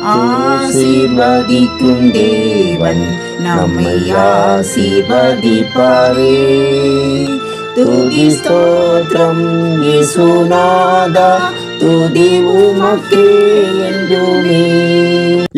ஆசீர்வதிக்கும் தேவன் நம்மை ஆசீர்வதிப்பாரே. துதி ஸ்தோத்திரம் இயேசுநாதா, துதி உமக்கே என்றுமே.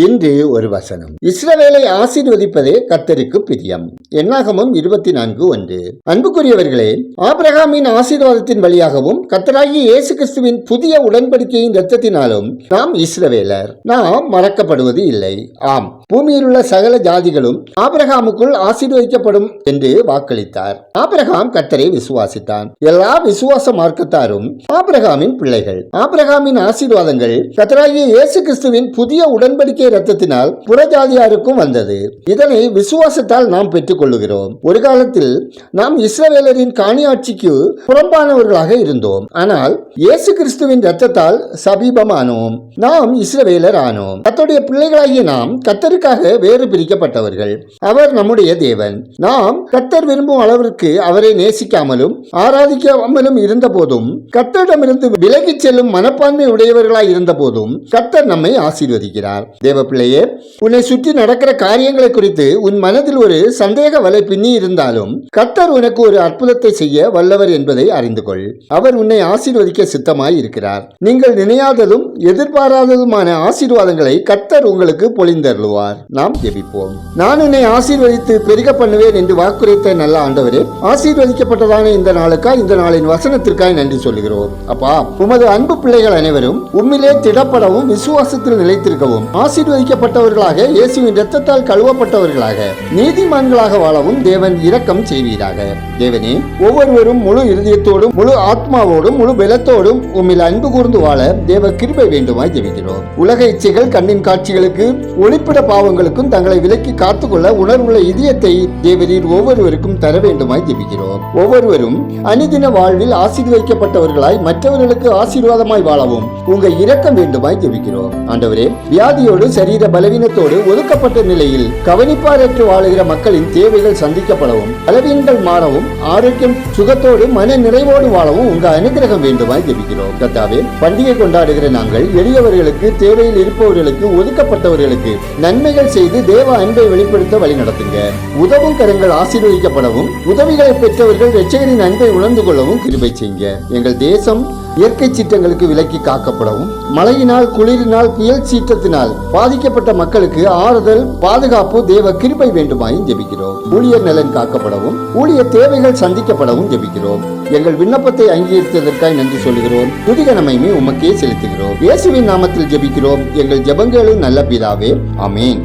இன்று ஒரு வசனம். இஸ்ரவேலை ஆசீர்வதிப்பதே கர்த்தருக்கு பிரியம். என்னாகமம் 24:1. அன்புக்குரியவர்களே, ஆபிரகாமின் ஆசீர்வாதத்தின் வழியாகவும் கர்த்தராகிய இயேசு கிறிஸ்துவின் புதிய உடன்படிக்கையின் இரத்தத்தினாலும் நாம் இஸ்ரவேலர். நாம் மறக்கப்படுவது இல்லை. ஆம், பூமியில் உள்ள சகல ஜாதிகளும் ஆபிரகாமுக்குள் ஆசீர்வதிக்கப்படும் என்று வாக்களித்தார். ஆபிரகாம் கர்த்தரை விசுவாசித்தான். எல்லா விசுவாச மார்க்கத்தாரும் ஆபிரகாமின் பிள்ளைகள். ஆபிரகாமின் ஆசீர்வாதங்கள் கர்த்தராகிய இயேசு கிறிஸ்துவின் புதிய உடன்படிக்கை இரத்தத்தினால் புறஜாதியாருக்கும் வந்தது. இதனை விசுவாசத்தால் நாம் பெற்றுக் கொள்ளுகிறோம். ஒரு காலத்தில் நாம் இஸ்ரவேலரின் காணியாட்சிக்கு புறம்பானவர்களாக இருந்தோம். ஆனால் இயேசு கிறிஸ்துவின் இரத்தத்தால் சமீபமானோம். நாம் இஸ்ரவேலர் ஆனோம். கர்த்தருடைய பிள்ளைகளாகிய நாம் கர்த்தருக்காக வேறு பிரிக்கப்பட்டவர்கள். அவர் நம்முடைய தேவன். நாம் கர்த்தர் விரும்பும் அளவிற்கு அவரை நேசிக்காமலும் ஆராதிக்காமலும் இருந்த போதும், கர்த்தரிடமிருந்து விலகிச் செல்லும் மனப்பான்மை உடையவர்களாய் இருந்த போதும் கர்த்தர் நம்மை ஆசீர்வதிக்கிறார். தேவ பிள்ளையே, உன்னை சுற்றி நடக்கிற காரியங்களை குறித்து உன் மனதில் ஒரு சந்தேக வலை பின்னி இருந்தாலும் கர்த்தர் உனக்கு ஒரு அற்புதத்தை செய்ய வல்லவர் என்பதை அறிந்து கொள். அவர் உன்னை ஆசீர்வதிக்க சித்தமாய் இருக்கிறார். நீங்கள் நினையாததும் எதிர்பாராததுமான ஆசீர்வாதங்களை கர்த்தர் உங்களுக்கு பொழிந்தருளுவார். நாம் ஜெபிப்போம். நான் உன்னை ஆசீர்வதித்து பெருக பண்ணுவேன் என்று வாக்குரைத்த நல்ல ஆண்டவரே, ஆசீர்வதிக்கப்பட்டதான இந்த நாளுக்காய், இந்த நாளின் வசனத்திற்காய் நன்றி சொல்கிறோம். அப்பா, உமது அன்பு பிள்ளைகள் அனைவரும் உம்மிலே திடப்படவும் விசுவாசத்தில் நிலைத்திருக்கவும், ஆசீர்வதிக்கப்பட்டவர்களாக, இயேசுவின் இரத்தத்தால் கழுவப்பட்டவர்களாக, நீதிமான்களாக வாழவும் தேவன் இரக்கம் செய்வீராக. தேவனே, ஒவ்வொருவரும் முழு இருதயத்தோடும் முழு ஆத்மாவோடும் முழு பலத்தோடும் உம்மில் அன்பு கூர்ந்து வாழ தேவ கிருபை வேண்டுமாய் ஜெபிக்கிறோம். உலக இச்சைகள், கண்ணின் காட்சிகளுக்கு, ஒளிப்பிட பாவங்களுக்கும் தங்களை விலக்கி காத்துக்கொள்ள உணர்வுள்ள இதயத்தை தேவரீர் ஒவ்வொருவருக்கும் தர வேண்டுமாய் ஜெபிக்கிறோம். ஒவ்வொருவரும் அனுதின வாழ்வில் ஆசீர்வதிக்கப்பட்டவர்களாய் மற்றவர்களுக்கு ஆசீர்வாதமாய் வாழவும் உங்க இரக்கம் வேண்டுமாய் ஜெபிக்கிறோம். ஆண்டவரே, வியாதியோடு சரீர பலவீனத்தோடு ஒதுக்கப்பட்ட நிலையில் கவனிப்பாரற்று வாழுகிற மக்களின் தேவைகள் சந்திக்கப்படவும், பலவீனங்கள் மாறவும், ஆரோக்கியம் சுகத்தோடு மன நிறைவோடு வாழவும் உங்க அனுகிரகம் வேண்டுமாய் ஜெபிக்கிறோம். கர்த்தாவே, பண்டிகை கொண்டாடுகிற நாங்கள் எளியவர்களுக்கு, தேவையில் இருப்பவர்களுக்கு, ஒதுக்கப்பட்டவர்களுக்கு நன்மைகள் செய்து தேவ அன்பை வெளிப்படுத்த வழி நடத்துங்க. உதவும் கரங்கள் ஆசீர்வதிக்கப்படவும், உதவிகளை பெற்றவர்கள் இரட்சகரின் அன்பை உணர்ந்து கொள்ளவும் கிருபை செய்யுங்க. எங்கள் தேசம் இயற்கை சீற்றங்களுக்கு விலக்கி காக்கப்படவும், மழையினால், குளிரினால், புயல் சீற்றத்தினால் பாதிக்கப்பட்ட மக்களுக்கு ஆறுதல், பாதுகாப்பு, தேவ கிருபை வேண்டுமாயும் ஜெபிக்கிறோம். ஊழியர் நலன் காக்கப்படவும், ஊழியர் தேவைகள் சந்திக்கப்படவும் ஜெபிக்கிறோம். எங்கள் விண்ணப்பத்தை அங்கீகரித்ததற்காக நன்றி சொல்கிறோம். துதிக நன்மையை உமக்கே செலுத்துகிறோம். இயேசுவின் நாமத்தில் ஜெபிக்கிறோம் எங்கள் ஜெபங்களும் நல்ல பிதாவே, ஆமென்.